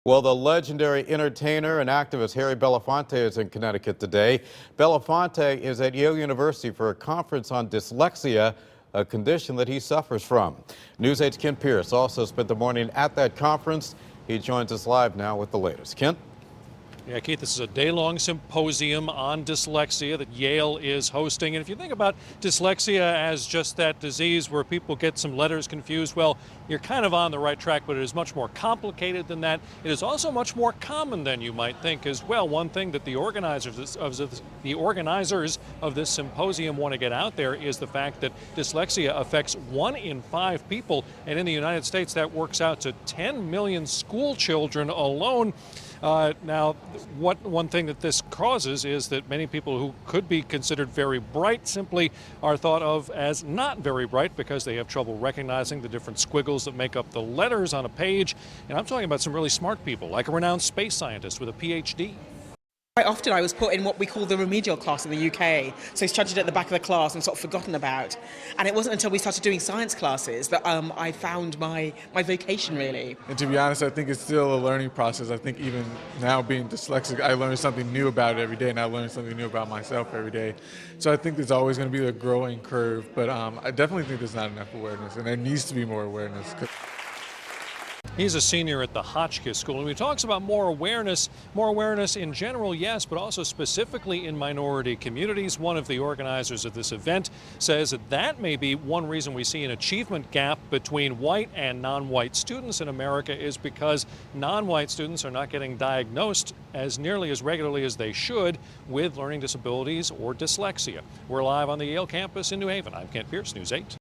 Well, the legendary entertainer and activist Harry Belefonte is in Connecticut today. Belefonte is at Yale University for a conference on dyslexia, a condition that he suffers from. News 8's Kent Pierce also spent the morning at that conference. He joins us live now with the latest. Kent? Yeah, Keith, this is a day-long symposium on dyslexia that Yale is hosting. And if you think about dyslexia as just that disease where people get some letters confused, well, you're kind of on the right track, but it is much more complicated than that. It is also much more common than you might think as well. One thing that the organizers of this symposium want to get out there is the fact that dyslexia affects 1 in 5 people. And in the United States, that works out to 10 million school children alone. Now, one thing that this causes is that many people who could be considered very bright simply are thought of as not very bright because they have trouble recognizing the different squiggles that make up the letters on a page. And I'm talking about some really smart people, like a renowned space scientist with a PhD. Quite often I was put in what we call the remedial class in the UK, so studied at the back of the class and sort of forgotten about. And it wasn't until we started doing science classes that I found my vocation, really. And to be honest, I think it's still a learning process. I think even now being dyslexic, I learn something new about it every day, and I learn something new about myself every day. So I think there's always going to be a growing curve, but I definitely think there's not enough awareness, and there needs to be more awareness. He's a senior at the Hotchkiss School, and he talks about more awareness in general, yes, but also specifically in minority communities. One of the organizers of this event says that may be one reason we see an achievement gap between white and non-white students in America is because non-white students are not getting diagnosed as nearly as regularly as they should with learning disabilities or dyslexia. We're live on the Yale campus in New Haven. I'm Kent Pierce, News 8.